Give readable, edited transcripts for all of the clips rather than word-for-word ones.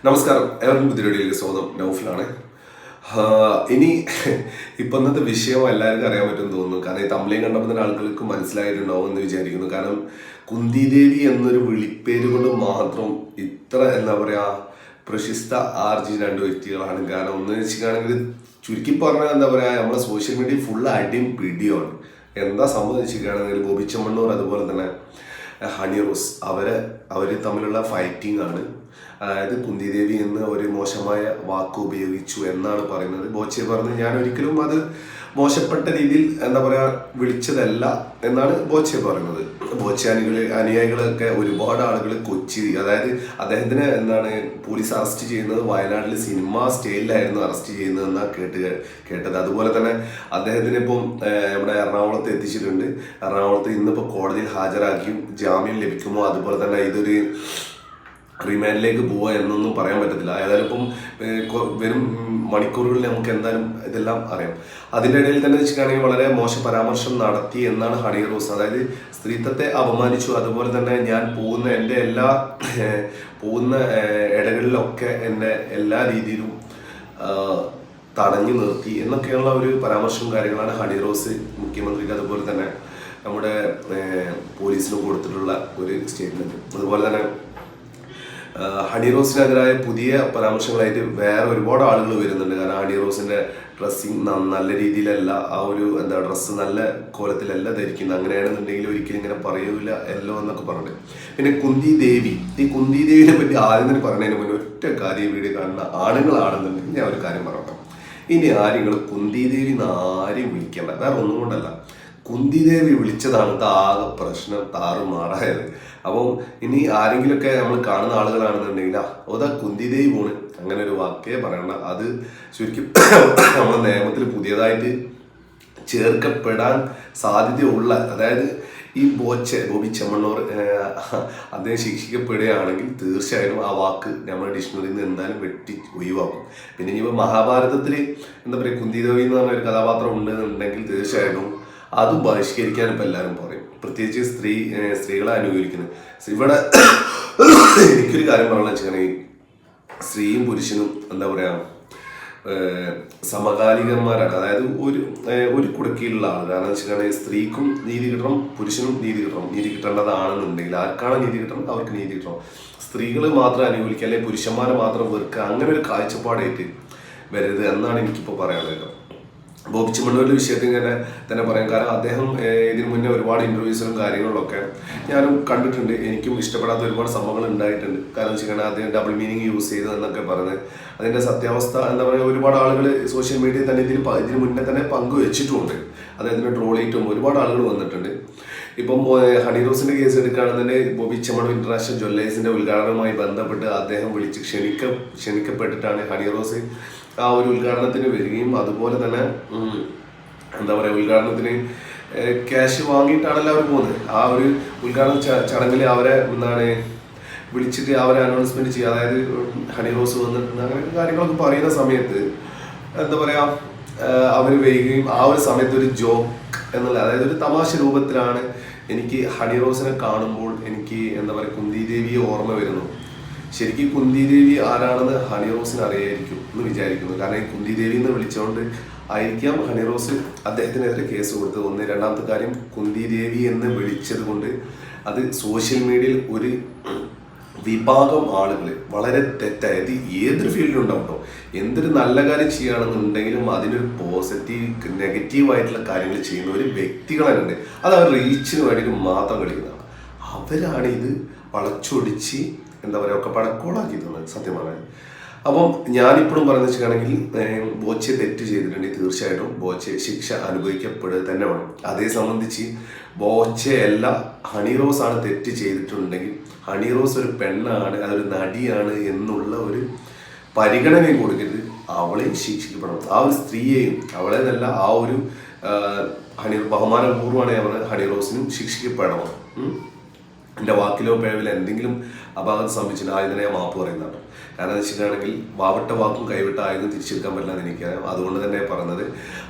നമസ്കാരം, ഏവർക്കും പുതിയൊരു സ്വാഗതം. നൗഫലാണ്. ഇനി ഇപ്പം ഇന്നത്തെ വിഷയം എല്ലാവർക്കും അറിയാൻ പറ്റുമെന്ന് തോന്നുന്നു. കാരണം ഈ തമിഴിൽ കണ്ടപ്പോൾ തന്നെ ആളുകൾക്ക് മനസ്സിലായിട്ടുണ്ടാവും എന്ന് വിചാരിക്കുന്നു. കാരണം കുന്തിദേവി എന്നൊരു വിളിപ്പേര് കൊണ്ട് മാത്രം ഇത്ര എന്താ പറയുക പ്രശസ്ത ആർജിച്ച രണ്ട് വ്യക്തികളാണ്. കാരണം ഒന്ന് വെച്ചിട്ടാണെങ്കിൽ ചുരുക്കി പറഞ്ഞാൽ എന്താ പറയുക, നമ്മളെ സോഷ്യൽ മീഡിയ ഫുൾ അടിയും പിടിയാണ്. എന്താ സംഭവിച്ചിരിക്കുകയാണെങ്കിൽ ബോബി ചെമ്മണ്ണൂർ അതുപോലെ തന്നെ ഹണി റോസ് അവർ തമ്മിലുള്ള ഫൈറ്റിംഗ് ആണ്. അതായത് കുന്തിദേവി എന്ന് ഒരു മോശമായ വാക്ക് ഉപയോഗിച്ചു എന്നാണ് പറയുന്നത്. ബോച്ചെ പറഞ്ഞ് ഞാൻ ഒരിക്കലും അത് മോശപ്പെട്ട രീതിയിൽ എന്താ പറയുക വിളിച്ചതല്ല എന്നാണ് ബോച്ചെ പറയുന്നത്. ബോച്ചെ അനുയായികളൊക്കെ ഒരുപാട് ആളുകൾ കൊച്ചി, അതായത് അദ്ദേഹത്തിന് എന്താണ് പോലീസ് അറസ്റ്റ് ചെയ്യുന്നത് വയനാട്ടിൽ സിനിമ സ്റ്റൈലിലായിരുന്നു അറസ്റ്റ് ചെയ്യുന്നതെന്നാണ് കേട്ടത്. അതുപോലെ തന്നെ അദ്ദേഹത്തിന് ഇപ്പം ഇവിടെ എറണാകുളത്ത് എത്തിച്ചിട്ടുണ്ട്. എറണാകുളത്ത് ഇന്നിപ്പോൾ കോടതിയിൽ ഹാജരാക്കിയും ജാമ്യം ലഭിക്കുമോ, അതുപോലെ തന്നെ ഇതൊരു റിമാൻഡിലേക്ക് പോവുക എന്നൊന്നും പറയാൻ പറ്റത്തില്ല. ഏതായാലും ഇപ്പം വരും മണിക്കൂറുകളിൽ നമുക്ക് എന്തായാലും ഇതെല്ലാം അറിയാം. അതിൻ്റെ ഇടയിൽ തന്നെ വെച്ചിട്ടാണെങ്കിൽ വളരെ മോശ പരാമർശം നടത്തി എന്നാണ് ഹണി റോസ്. അതായത് സ്ത്രീത്വത്തെ അപമാനിച്ചു, അതുപോലെ തന്നെ ഞാൻ എൻ്റെ പോകുന്ന ഇടങ്ങളിലൊക്കെ എൻ്റെ എല്ലാ രീതിയിലും തടഞ്ഞു നിർത്തി എന്നൊക്കെയുള്ള ഒരു പരാമർശവും കാര്യങ്ങളാണ് ഹണി റോസ് മുഖ്യമന്ത്രിക്ക് അതുപോലെ തന്നെ നമ്മുടെ പോലീസിന് കൊടുത്തിട്ടുള്ള ഒരു സ്റ്റേറ്റ്മെന്റ്. അതുപോലെ തന്നെ ഹണി റോസിനെതിരായ പുതിയ പരാമർശങ്ങളായിട്ട് വേറെ ഒരുപാട് ആളുകൾ വരുന്നുണ്ട്. കാരണം ഹണി റോസിന്റെ ഡ്രസ്സിങ് നല്ല രീതിയിലല്ല, ആ ഒരു ഡ്രസ്സ് നല്ല കോലത്തിലല്ല ധരിക്കുന്നത്. അങ്ങനെയാണെന്നുണ്ടെങ്കിൽ ഒരിക്കലും ഇങ്ങനെ പറയൂല എല്ലോ എന്നൊക്കെ പറഞ്ഞിട്ട്. പിന്നെ ഈ കുന്തി ദേവിനെ പറ്റി ആദ്യം തന്നെ പറഞ്ഞതിന് മുന്നേ ഒറ്റ കാര്യം വീഡിയോ കാണുന്ന ആണുങ്ങളാണെന്നുണ്ടെങ്കിൽ ഞാൻ ഒരു കാര്യം പറയട്ടെ. ഇനി ആരെങ്കിലും കുന്തി ദേവി ആരെയും വിളിക്കേണ്ട, വേറെ ഒന്നും കൊണ്ടല്ല, കുന്തിദേവി വിളിച്ചതാണ് ആകെ പ്രശ്നം താറുമാറായത്. അപ്പം ഇനി ആരെങ്കിലുമൊക്കെ നമ്മൾ കാണുന്ന ആളുകളാണെന്നുണ്ടെങ്കിൽ അതാ കുന്തിദേവി പോണ് അങ്ങനെ ഒരു വാക്കേ പറയണ്ട. അത് ശരിക്കും നമ്മുടെ നിയമത്തിൽ പുതിയതായിട്ട് ചേർക്കപ്പെടാൻ സാധ്യതയുള്ള, അതായത് ഈ ബോബി ചെമ്മണ്ണൂർ അദ്ദേഹം ശിക്ഷിക്കപ്പെടുകയാണെങ്കിൽ തീർച്ചയായും ആ വാക്ക് നമ്മുടെ ഡിക്ഷണറിയിൽ നിന്ന് എന്തായാലും വെട്ടി ഒഴിവാക്കും. പിന്നെ ഇനിയിപ്പോൾ മഹാഭാരതത്തിൽ എന്താ പറയുക കുന്തിദേവി എന്ന് പറഞ്ഞ ഒരു കഥാപാത്രം ഉണ്ടെന്നുണ്ടെങ്കിൽ തീർച്ചയായിട്ടും അതും ബഹിഷ്കരിക്കാൻ ഇപ്പം എല്ലാവരും പറയും, പ്രത്യേകിച്ച് സ്ത്രീകളെ അനുകൂലിക്കുന്നത്. ഇവിടെ എനിക്കൊരു കാര്യം പറയാന്ന് വെച്ചിട്ടുണ്ടെങ്കിൽ സ്ത്രീയും പുരുഷനും എന്താ പറയുക സമകാലികന്മാരാണ്. അതായത് ഒരു കുടുക്കിയിലുള്ള ആൾ. കാരണം വെച്ചിട്ടുണ്ടെങ്കിൽ സ്ത്രീക്കും നീതി കിട്ടണം, പുരുഷനും നീതി കിട്ടേണ്ടതാണെന്നുണ്ടെങ്കിൽ ആർക്കാണ് നീതി കിട്ടണം അവർക്ക് നീതി കിട്ടണം. സ്ത്രീകൾ മാത്രം അനുകൂലിക്കുക അല്ലെങ്കിൽ പുരുഷന്മാരെ മാത്രം വെറുക്കുക അങ്ങനെ ഒരു കാഴ്ചപ്പാടായിട്ട് വരരുത് എന്നാണ് എനിക്കിപ്പോൾ പറയാനുള്ളത്. ബോബി ചെമ്മണ്ണൂരിന്റെ വിഷയത്തിൽ തന്നെ പറയാം. കാരണം അദ്ദേഹം ഇതിനു മുന്നേ ഒരുപാട് ഇന്റർവ്യൂസിലും കാര്യങ്ങളിലൊക്കെ ഞാനും കണ്ടിട്ടുണ്ട്. എനിക്കും ഇഷ്ടപ്പെടാത്ത ഒരുപാട് സംഭവങ്ങൾ ഉണ്ടായിട്ടുണ്ട്. കാരണം വെച്ചിട്ടുണ്ടെങ്കിൽ അദ്ദേഹം ഡബിൾ മീനിങ് യൂസ് ചെയ്തതെന്നൊക്കെ പറഞ്ഞ് അതിന്റെ സത്യാവസ്ഥ എന്താ പറയുക ഒരുപാട് ആളുകൾ സോഷ്യൽ മീഡിയയിൽ തന്നെ ഇതിന് മുന്നേ തന്നെ പങ്കുവെച്ചിട്ടുമുണ്ട്. അദ്ദേഹത്തിന് ട്രോൾ ചെയ്തിട്ടും ഒരുപാട് ആളുകൾ വന്നിട്ടുണ്ട്. ഇപ്പം ഹണി റോസിന്റെ കേസ് എടുക്കുകയാണെന്നുണ്ടെങ്കിൽ ബോബി ചെമ്മണ്ണൂർ ഇന്റർനാഷണൽ ജ്വല്ലേഴ്സിന്റെ ഉദ്ഘാടനവുമായി ബന്ധപ്പെട്ട് അദ്ദേഹം വിളിച്ച് ക്ഷണിക്കപ്പെട്ടിട്ടാണ് ഹണി റോസ് ആ ഒരു ഉദ്ഘാടനത്തിന് വരികയും അതുപോലെ തന്നെ എന്താ പറയുക ഉദ്ഘാടനത്തിന് ക്യാഷ് വാങ്ങിയിട്ടാണല്ലോ അവർ പോകുന്നത്. ആ ഒരു ഉദ്ഘാടന ചടങ്ങിൽ അവരെ വിളിച്ചിട്ട് അവരെ അനൗൺസ്മെന്റ് ചെയ്യുക, അതായത് ഹണി റോസ് വന്നിട്ടുണ്ട് അങ്ങനെ കാര്യങ്ങളൊക്കെ പറയുന്ന സമയത്ത് എന്താ പറയുക അവർ വരികയും ആ ഒരു സമയത്ത് ഒരു ജോക്ക് എന്നുള്ള, അതായത് ഒരു തമാശ രൂപത്തിലാണ് എനിക്ക് ഹണി റോസിനെ കാണുമ്പോൾ എനിക്ക് എന്താ പറയുക കുന്തിദേവിയെ ഓർമ്മ വരുന്നു. ശരിക്കും കുന്തിദേവി ആരാണെന്ന് ഹണി റോസിന് അറിയായിരിക്കും എന്ന് വിചാരിക്കുന്നു. കാരണം ഈ കുന്തിദേവി എന്ന് വിളിച്ചുകൊണ്ട് ആയിരിക്കാം ഹണി റോസ് അദ്ദേഹത്തിനെതിരെ കേസ് കൊടുത്തത്. ഒന്ന്. രണ്ടാമത്തെ കാര്യം, കുന്തിദേവി എന്ന് വിളിച്ചത് കൊണ്ട് അത് സോഷ്യൽ മീഡിയയിൽ ഒരു വിഭാഗം ആളുകൾ വളരെ തെറ്റായത് ഏതൊരു ഫീൽഡിലുണ്ടാവും കേട്ടോ. എന്തൊരു നല്ല കാര്യം ചെയ്യുകയാണെന്നുണ്ടെങ്കിലും അതിനൊരു നെഗറ്റീവായിട്ടുള്ള കാര്യങ്ങൾ ചെയ്യുന്ന ഒരു വ്യക്തികളുണ്ട്. അത് അവർ റീച്ചിന് വേണ്ടിയിട്ട് മാത്രം കളിക്കുന്നതാണ്. അവരാണ് ഇത് വളച്ചൊടിച്ച് എന്താ പറയുക ഒക്കെ പടക്കോളാക്കി തന്നത് സത്യമാണ്. അപ്പം ഞാനിപ്പോഴും പറഞ്ഞു വെച്ചിട്ടാണെങ്കിൽ ബോച്ചെ തെറ്റ് ചെയ്തിട്ടുണ്ടെങ്കിൽ തീർച്ചയായിട്ടും ബോച്ചെ ശിക്ഷ അനുഭവിക്കപ്പെടുക തന്നെ വേണം. അതേ സംബന്ധിച്ച് ബോച്ചെ അല്ല ഹണി റോസ് ആണ് തെറ്റ് ചെയ്തിട്ടുണ്ടെങ്കിൽ ഹണി റോസ് ഒരു പെണ്ണാണ്, അതൊരു നടിയാണ് എന്നുള്ള ഒരു പരിഗണനയും കൊടുക്കരുത്. അവളെയും ശിക്ഷിക്കപ്പെടണം. ആ ഒരു സ്ത്രീയെയും അവളെ നല്ല ആ ഒരു ബഹുമാനപൂർവ്വമാണ് അവർ ഹണി റോസിനും ശിക്ഷിക്കപ്പെടണം. എൻ്റെ വാക്കിലോ പിഴവിലോ എന്തെങ്കിലും അപാകത സംഭവിച്ചിട്ട് ആയതിനെ ഞാൻ മാപ്പ് പറയുന്നതാണ്. കാരണം എന്ന് വെച്ചിട്ടാണെങ്കിൽ വാവിട്ട വാക്കും കൈവിട്ട ആയുധം തിരിച്ചെടുക്കാൻ പറ്റില്ല എന്ന് എനിക്കറിയാം. അതുകൊണ്ട് തന്നെ പറഞ്ഞത്.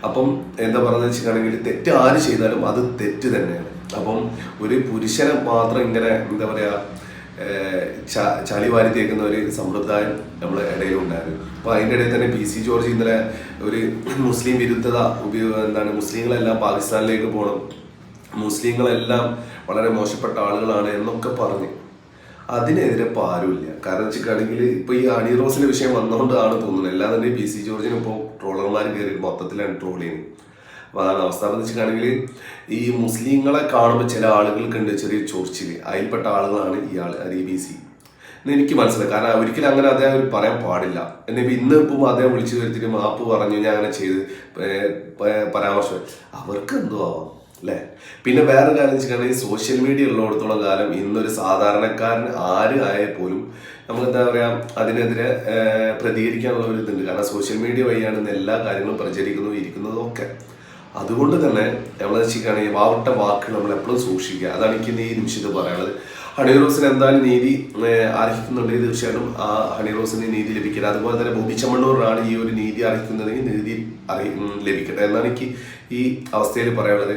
അപ്പം എന്താ പറയുന്നത് വെച്ചിട്ടാണെങ്കിൽ തെറ്റ് ആര് ചെയ്താലും അത് തെറ്റ് തന്നെയാണ്. അപ്പം ഒരു പുരുഷനെ മാത്രം ഇങ്ങനെ എന്താ പറയുക ചളി വാരി തേക്കുന്ന ഒരു സമ്പ്രദായം നമ്മുടെ ഇടയിലുണ്ടായിരുന്നു. അപ്പോൾ അതിൻ്റെ ഇടയിൽ തന്നെ PC ജോർജ് ഇന്നലെ ഒരു മുസ്ലിം വിരുദ്ധത മുസ്ലിങ്ങളെല്ലാം പാകിസ്ഥാനിലേക്ക് പോകണം, മുസ്ലിങ്ങളെല്ലാം വളരെ മോശപ്പെട്ട ആളുകളാണ് എന്നൊക്കെ പറഞ്ഞ് അതിനെതിരെ ഇപ്പോൾ ആരുമില്ല. കാരണം വെച്ചിട്ടാണെങ്കിൽ ഇപ്പോൾ ഈ ഹണി റോസിന്റെ വിഷയം വന്നുകൊണ്ടാണ് തോന്നുന്നത്. അല്ലാതെ PC ജോർജിന് ഇപ്പോൾ ട്രോളർമാർ കയറി മൊത്തത്തിലാണ് ട്രോൾ ചെയ്യുന്നത്. അപ്പോൾ അതാണ് അവസ്ഥ. എന്ന് വെച്ചിട്ടാണെങ്കിൽ ഈ മുസ്ലിങ്ങളെ കാണുമ്പോൾ ചില ആളുകൾക്കുണ്ട് ചെറിയ ചൊറിച്ചിൽ, അതിൽപ്പെട്ട ആളുകളാണ് ഇയാൾ PC. എനിക്ക് മനസ്സിലായി. കാരണം ഒരിക്കലും അങ്ങനെ അദ്ദേഹം പറയാൻ പാടില്ല. എന്നിപ്പോൾ ഇന്ന് ഇപ്പം അദ്ദേഹം വിളിച്ചു വരുത്തിയിട്ട് മാപ്പ് പറഞ്ഞു, ഞാൻ അങ്ങനെ ചെയ്ത് പരാമർശം അവർക്ക് എന്തോ ആവാം അല്ലേ. പിന്നെ വേറെ കാര്യം വെച്ചിട്ടുണ്ടെങ്കിൽ സോഷ്യൽ മീഡിയ ഉള്ളിടത്തോളം കാലം ഇന്നൊരു സാധാരണക്കാരൻ ആര് ആയാൽ പോലും നമുക്ക് എന്താ പറയുക അതിനെതിരെ പ്രതികരിക്കാനുള്ള ഒരു ഇതുണ്ട്. കാരണം സോഷ്യൽ മീഡിയ വഴിയാണ് ഇന്ന് എല്ലാ കാര്യങ്ങളും പ്രചരിക്കുന്നതും ഇരിക്കുന്നതും ഒക്കെ. അതുകൊണ്ട് തന്നെ നമ്മൾ വെച്ചിട്ടാണെങ്കിൽ വാവട്ട വാക്കുകൾ നമ്മൾ എപ്പോഴും സൂക്ഷിക്കുക. അതാണ് എനിക്ക് ഈ നിമിഷത്തിൽ പറയാനുള്ളത്. ഹണി റോസിന് എന്തായാലും നീതി അർഹിക്കുന്നുണ്ടെങ്കിൽ തീർച്ചയായിട്ടും ആ ഹണി റോസിന് നീതി ലഭിക്കട്ടെ. അതുപോലെ തന്നെ ബോബി ചെമ്മണ്ണൂരിനാണ് ഈ ഒരു നീതി അർഹിക്കുന്നതെങ്കിൽ നീതി ലഭിക്കട്ടെ എന്നാണ് എനിക്ക് ഈ അവസ്ഥയിൽ പറയാനുള്ളത്.